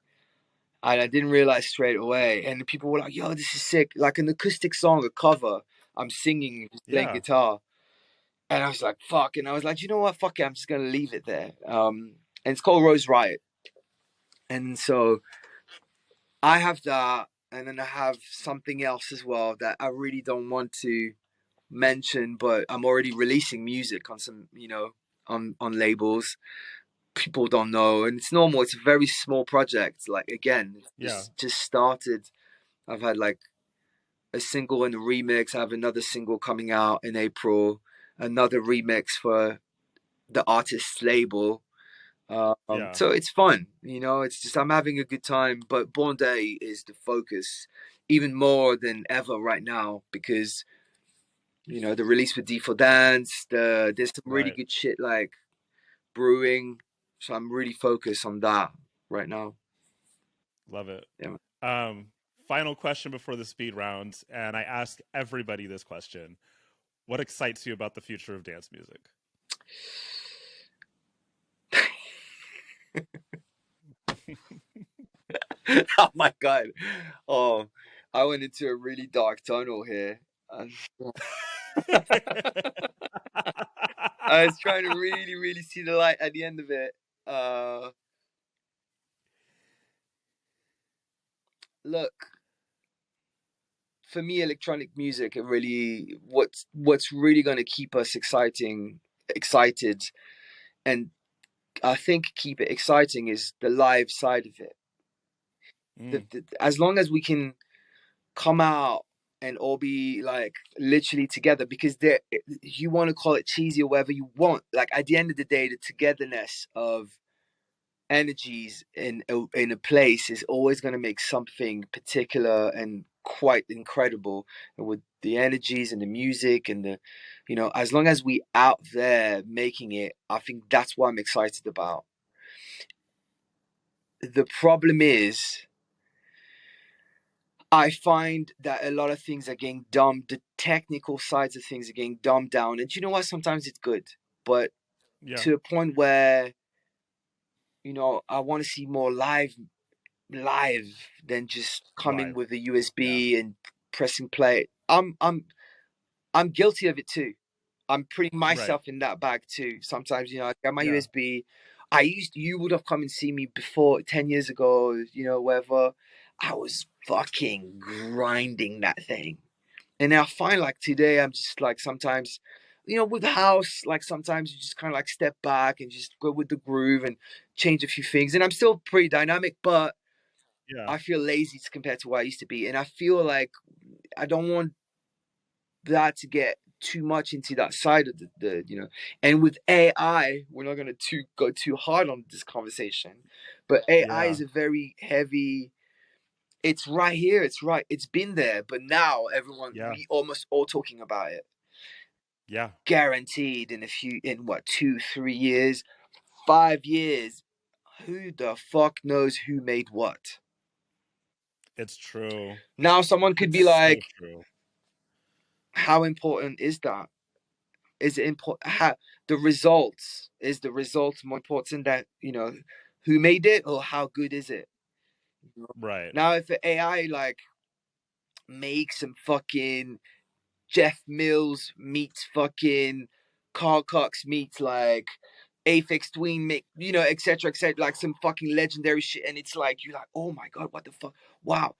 and I didn't realize straight away. And people were like, "Yo, this is sick!" Like an acoustic song, a cover. I'm singing, just playing yeah, guitar, and I was like, "Fuck!" And I was like, "You know what? Fuck it. I'm just gonna leave it there." And it's called Rose Riot, and so I have that, and then I have something else as well that I really don't want to mention, but I'm already releasing music on some, on labels. People don't know, and it's normal. It's a very small project. Like again, yeah, just started. I've had like a single and a remix. I have another single coming out in April. Another remix for the artist's label. yeah. So it's fun, It's just I'm having a good time. But Born Day is the focus, even more than ever right now, because the release with D for Dance. There's some really Right. good shit like brewing. So I'm really focused on that right now. Love it. Yeah. Um, Final question before the speed round, and I ask everybody this question: what excites you about the future of dance music? Oh my god. Oh, I went into a really dark tunnel here. I I was trying to really, really see the light at the end of it. Uh, Look, for me, electronic music, it really what's really going to keep us excited, and I think keep it exciting is the live side of it. Mm, As long as we can come out and all be like literally together, because there, you want to call it cheesy or whatever you want, like at the end of the day, the togetherness of energies in a place is always going to make something particular and quite incredible. And with the energies and the music and the, as long as we out there making it, I think that's what I'm excited about. The problem is, I find that a lot of things are getting dumbed. The technical sides of things are getting dumbed down. And you know what? Sometimes it's good, but Yeah. to a point where, I want to see more live than just coming Live. with a Yeah. USB and pressing play. I'm guilty of it too. I'm putting Right. myself in that bag too. Sometimes, I got my Yeah. USB. You would have come and seen me before 10 years ago, wherever. I was fucking grinding that thing. And I find like today, I'm just like sometimes, with the house, like sometimes you just kind of like step back and just go with the groove and change a few things. And I'm still pretty dynamic, but Yeah. I feel lazy compared to what I used to be. And I feel like I don't want that to get too much into that side of and with AI, we're not going to go too hard on this conversation, but AI Yeah. is a very heavy, it's right here, it's been there, but now Yeah. we almost all talking about it. Yeah. Guaranteed in what, 2 3 years, 5 years, who the fuck knows who made what. It's true. Now someone could It's be so like, true. how important is that? Is it important? The results more important that who made it, or how good is it? Right. Now, if the AI like makes some fucking Jeff Mills meets fucking Carl Cox meets like Aphex Twin, make etc. etc. like some fucking legendary shit, and it's like you're like, oh my god, what the fuck? Wow,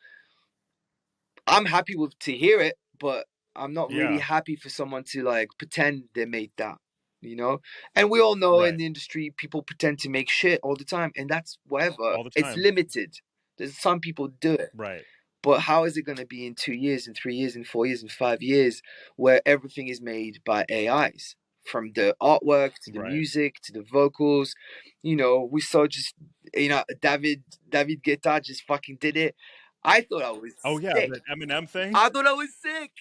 I'm happy with to hear it, but I'm not really Yeah. happy for someone to like pretend they made that, you know? And we all know in Right. the industry, people pretend to make shit all the time, and that's whatever. All the It's time. limited. There's some people do it. Right. But how is it going to be in 2 years, in 3 years, in 4 years, in 5 years, where everything is made by AIs? From the artwork to the Right. music to the vocals, we saw just David Guetta just fucking did it. I thought I was Oh yeah, sick. that Eminem thing. I thought I was sick.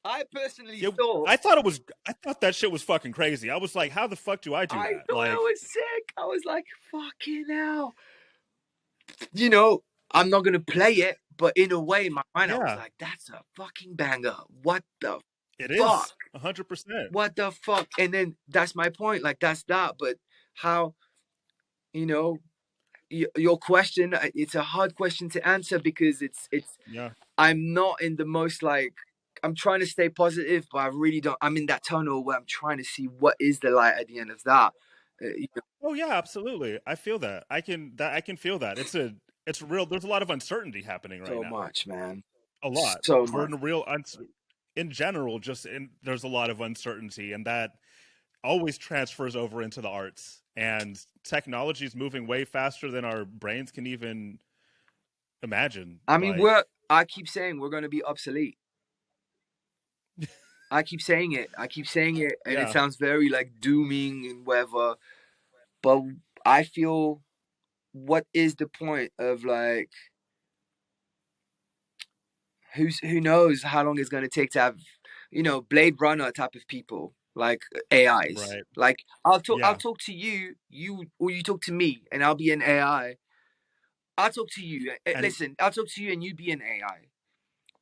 I personally Yeah, thought I thought that shit was fucking crazy. I was like, how the fuck do I do I that? thought I Like, was sick. I was like, fucking hell. You know, I'm not gonna play it, but in a way, in my mind, I was yeah, like, that's a fucking banger. What the it fuck? is 100%. What the fuck? And then that's my point. Like that's that. But how, you know, your question? It's a hard question to answer because it's. Yeah. I'm not in the most like. I'm trying to stay positive, but I really don't. I'm in that tunnel where I'm trying to see what is the light at the end of that. You know, Oh yeah, absolutely. I feel that. I can feel that. It's real. There's a lot of uncertainty happening right so now. much, man. A lot. So We're much. in a real in general. There's a lot of uncertainty, and that always transfers over into the arts. And technology is moving way faster than our brains can even imagine. I mean, Like, I keep saying we're going to be obsolete. I keep saying it. I keep saying it, and it yeah, sounds very like dooming and whatever. But I feel, what is the point of like, who knows how long it's going to take to have, Blade Runner type of people like AIs. right. Like I'll Yeah, talk to you or you talk to me, and I'll be an AI. I'll talk to you. and Listen, I'll talk to you, and you be an AI.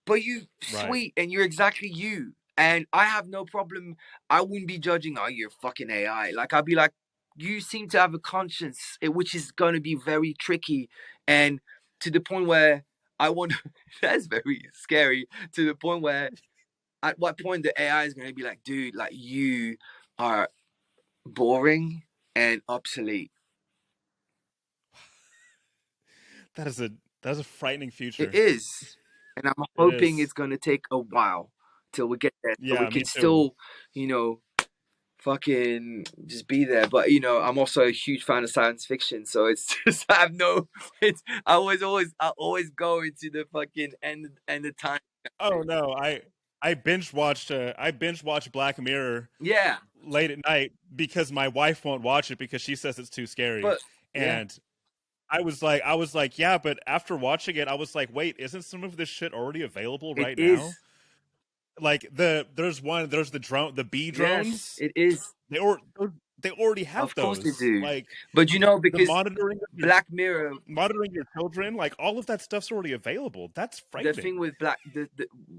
But you right. sweet, and you're exactly you. And I have no problem. I wouldn't be judging, oh, you're fucking AI. Like, I'd be like, you seem to have a conscience, which is going to be very tricky. And to the point where I want, that's very scary, to the point where at what point the AI is going to be like, dude, like, you are boring and obsolete. That is a frightening It future. is. And I'm It hoping is. it's going to take a while till we get there. So we Yeah, me can too. still, you know, fucking just be there. But I'm also a huge fan of science fiction, so it's just I have no. It's I always go into the fucking end of time. Oh no, I binge watched Black Mirror Yeah, late at night because my wife won't watch it because she says it's too scary. but yeah, And I was like, yeah, but after watching it, I was like, wait, isn't some of this shit already available It right now? is. Like there's the drone, the bee Yes, drones. it is. They or they already have Of course they those. do. Like But you know, the because Black Mirror, monitoring your children, like all of that stuff's already available. That's the thing frightening. with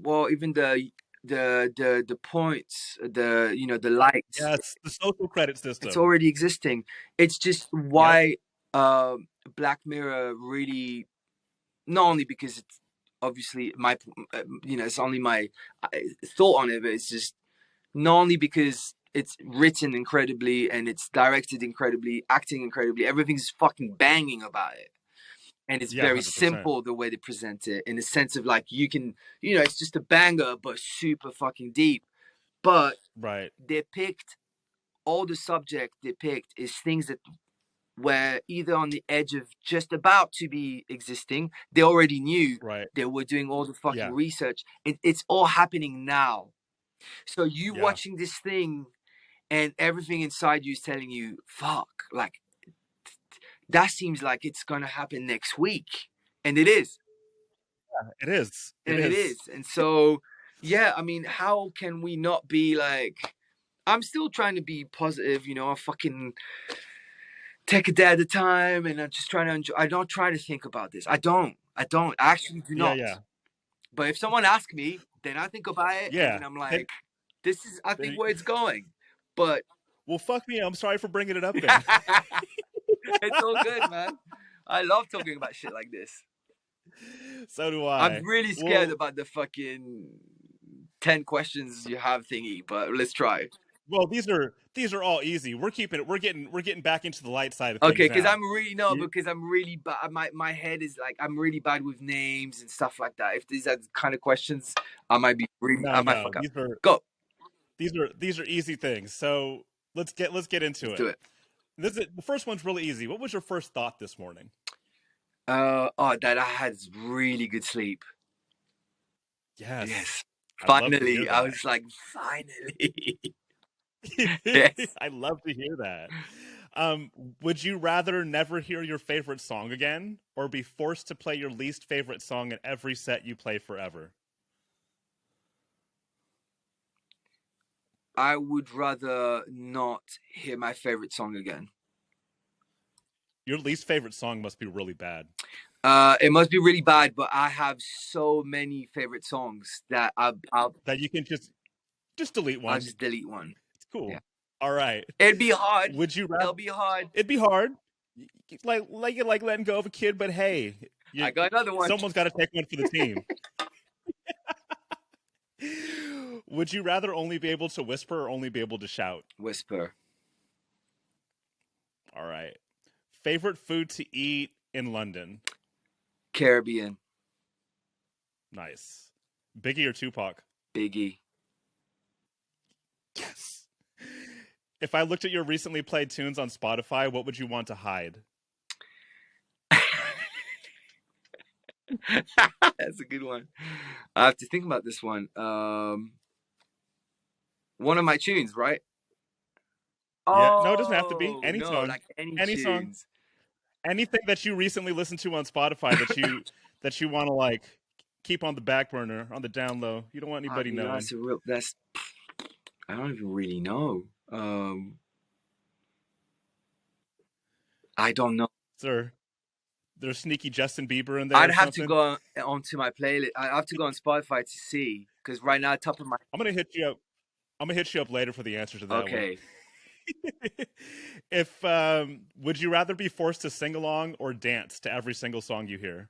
well, even the points, the likes, Yes, the social credit it's system. already existing. It's just Yep. why Black Mirror really, not only because it's obviously my, it's only my thought on it, but it's just not only because it's written incredibly and it's directed incredibly, acting incredibly, everything's fucking banging about it. And it's Yeah, very 100%. simple the way they present it, in the sense of like you can, it's just a banger but super fucking deep. But Right. they picked, all the subject they picked is things that were either on the edge of just about to be existing. They already knew, Right. they were doing all the fucking Yeah. research. It's all happening now. So you Yeah. watching this thing and everything inside you is telling you, fuck, like that seems like it's gonna happen next week. And it is. It is. It And it is. is. And so, yeah, I mean, how can we not be like, I'm still trying to be positive, I fucking take a day at a time, and I'm just trying to enjoy. I don't try to think about this. I don't. I actually do Yeah, not. yeah. But if someone asks me, then I think about it, and Yeah. then I'm And like, this is, I think, then, where it's going. But well, fuck me. I'm sorry for bringing it up then. it's all good, man. I love talking about shit like this. So do I'm I. really scared Well, about the fucking 10 questions you have thingy, but let's try. well, these are all easy. We're getting back into the light side of Okay, things because now. I'm really, no, You, because I'm really bad. My head is like, I'm really bad with names and stuff like that. If these are the kind of questions, I no, might no. fuck up. These are Go, these are easy things. So let's get into let's it. do it. The first one's really easy. What was your first thought this morning? That I had really good sleep. Yes. Yes, I love to hear finally. I that. was like, finally. Yes. I love to hear that. Um, would you rather never hear your favorite song again or be forced to play your least favorite song in every set you play forever? I would rather not hear my favorite song again. Your least favorite song must be really bad. It must be really bad, but I have so many favorite songs that That you can just delete I'll one. just delete one. It's Yeah, cool. All right. it'd be hard. Would you rather It'll be hard. it'd be hard. Like letting go of a kid, but hey, I got another one. someone's got to take one for the team. Would you rather only be able to whisper or only be able to shout? Whisper. All right. Favorite food to eat in London? Caribbean. Nice. Biggie or Tupac? Biggie. Yes. If I looked at your recently played tunes on Spotify, what would you want to hide? That's a good one. I have to think about this one. One of my tunes, right? Yeah. No, it doesn't have to be. Oh Any no, song. like any Any song. tunes. Anything that you recently listened to on Spotify that you want to like keep on the back burner, on the down low. You don't want Oh, anybody knowing. that's I don't even really know. I don't know. Sir, there's sneaky Justin Bieber in there I'd or have to something. go onto my playlist. I have to go on Spotify to see, because right now, top of my. I'm gonna hit you up. I'm gonna hit you up later for the answer to that one. Okay. If would you rather be forced to sing along or dance to every single song you hear?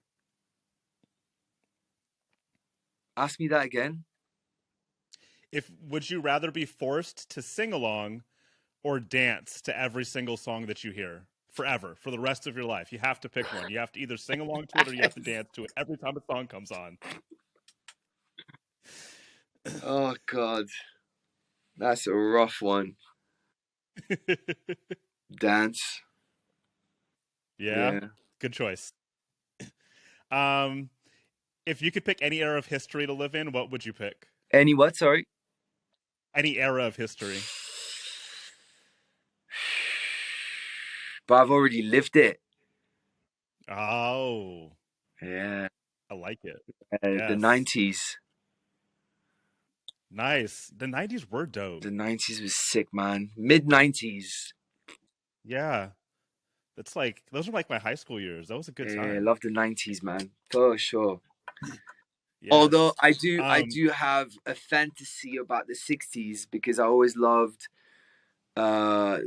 Ask me that again. If would you rather be forced to sing along or dance to every single song that you hear forever for the rest of your life? You have to pick one. You have to either sing along to it or you have to dance to it every time a song comes on. Oh God, that's a rough one. Dance. Yeah, Yeah. good choice. Um, if you could pick any era of history to live in, what would you pick? Any what? Sorry. Any era of history. But I've already lived it. Oh, Yeah, I like it. the Yes. 90s. Nice. The 90s were dope. The 90s was sick, man. Mid 90s. Yeah. That's like those are like my high school years. That was a good Yeah, time. love the 90s, man. For sure. Although Yes. I do have a fantasy about the 60s because I always loved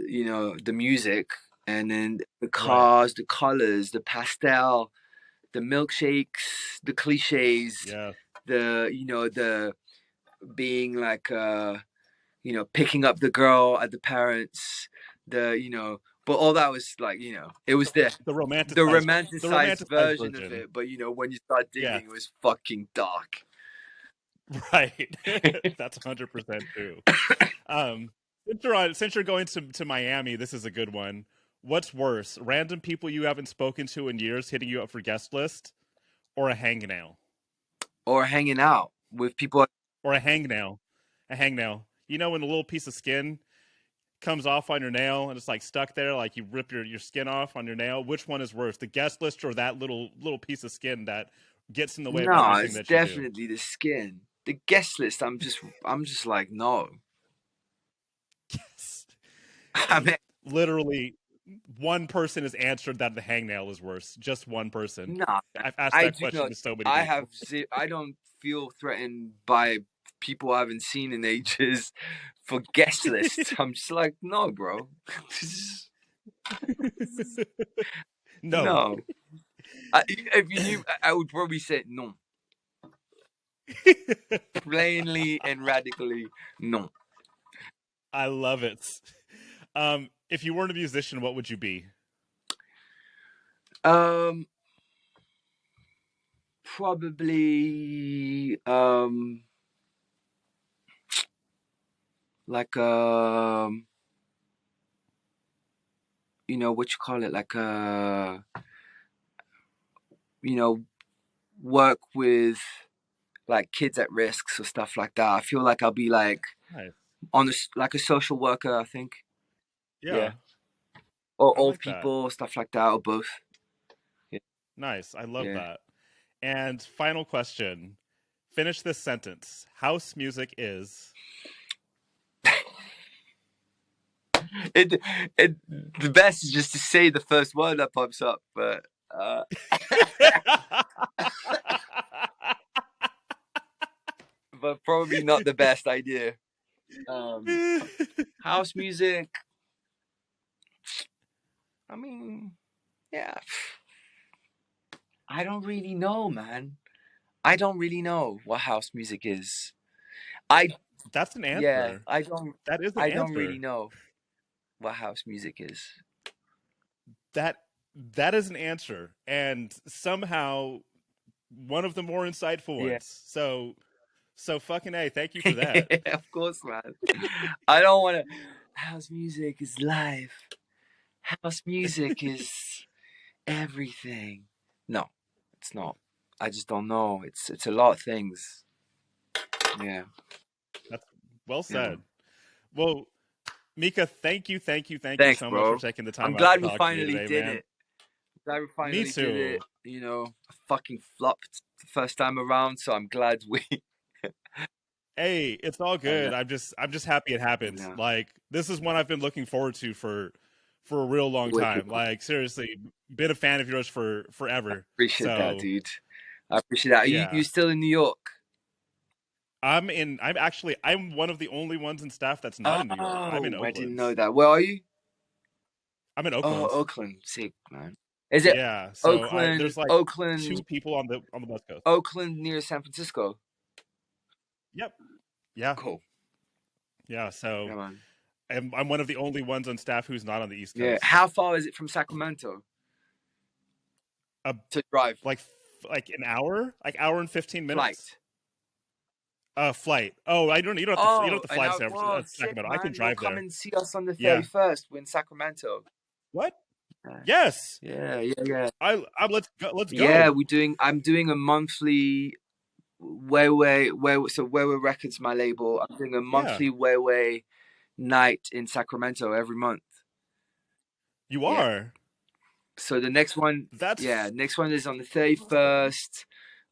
you know, the music, and then the Right. cars, the colors, the pastel, the milkshakes, the cliches, Yeah. the, you know, the being like you know, picking up the girl at the parents, the, you know, but all that was like, you know, it was The the romanticized romanticized version of version. it, but you know, when you start Yeah. digging, it was fucking dark. Right. That's 100% true. Um since you're going to Miami, this is a good one. What's worse, random people you haven't spoken to in years hitting you up for guest list, or a hangnail? Or hanging out with people. Or a hangnail. A hangnail. You know when a little piece of skin comes off on your nail and it's like stuck there, like you rip your skin off on your nail? Which one is worse, the guest list or that little piece of skin that gets in the way of No, everything it's that you do? definitely the skin. The guest list, I'm just like, no. Yes. I mean, Literally, one person has answered that the hangnail is worse. Just one person. nah, I've asked I that do question not. to so many I people. have. I don't feel threatened by people I haven't seen in ages for guest lists. I'm just like, no, bro. No. No. If you knew, I would probably say no. Plainly and radically, no. I love it. If you weren't a musician, what would you be? Um, Probably like you know what you call it, like you know, work with like kids at risks or stuff like that. I feel like I'll be like Nice. on a, like a social worker, I think. Yeah, Yeah. Or I old like that. people, stuff like that, or both. Yeah. Nice. I love Yeah. that. And final question. Finish this sentence. House music is. It, it the best is just to say the first word that pops up, but but probably not the best idea. Um, House music. I mean, yeah. I don't really know, man. I don't really know what house music is. I That's an Yeah, answer. I don't. That is an I don't really answer. know what house music is. That that is an answer, and somehow one of the more insightful Yeah, ones. So fucking A, thank you for that. of course, man. I don't want to. House music is life. House music is everything. No, it's not. I just don't know. It's a lot of things. Yeah, That's well yeah. said. Well, Mika, thank you Thanks, so much for bro. taking the I'm time out to glad we talk to me finally today, did man. it. Glad we Me finally did it. too. You know, I fucking flopped the first time around, so I'm glad we. Hey, it's all I know. good. I'm just happy it I happened. know. Like this is one I've been looking forward to for a real long Wicked. time. Like seriously, been a fan of yours for forever. Appreciate that, So dude. I appreciate that. Are yeah. you still in New York? I'm one of the only ones in staff that's not in New York. I'm in Oh, I didn't Oakland. know that. Where are you? I'm in Oh, Oakland. Oakland. Sick, man. Is it Yeah. So Oakland? there's like two Oakland? people on the West Coast. Oakland near San Francisco. Yep. Yeah. Cool. Yeah. Yeah, So man. I'm one of the only ones on staff who's not on the East Yeah. Coast. How far is it from Sacramento Uh, to drive? like an hour, like hour and 15 minutes. Flight. Flight. Oh, I don't. You don't Oh, have to and fly to whoa, sick, Sacramento. I can man. You'll drive come there. and see us on the Yeah. 31st. We're in Sacramento. What? Yeah. Yes. Yeah. I let's go. Let's Yeah, go. we're doing. I'm doing a monthly Where Records, my label. I'm doing a Yeah. monthly night in Sacramento every month. You Yeah, are. So the next one, That's next one is on the 31st.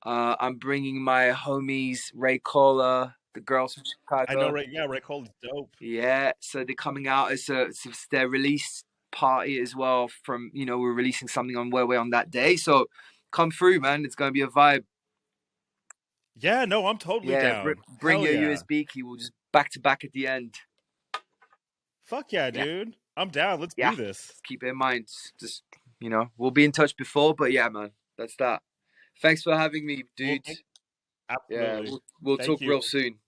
I'm bringing my homies Ray Cola, the girls from I know, Chicago. right? Yeah, Rick Cole's dope. Yeah, so they're coming out as it's their release party as well. From we're releasing something on Way on that day. So come through, man. It's gonna be a vibe. Yeah, no, I'm totally Yeah, down. bring Hell your yeah. USB key. We'll just back to back at the end. Fuck yeah, Yeah, dude. I'm down. Let's yeah. do this. Just keep it in mind. Just we'll be in touch before, but yeah, man, that's that. Thanks for having me, Well, dude. Yeah, absolutely. we'll Thank talk you. real soon.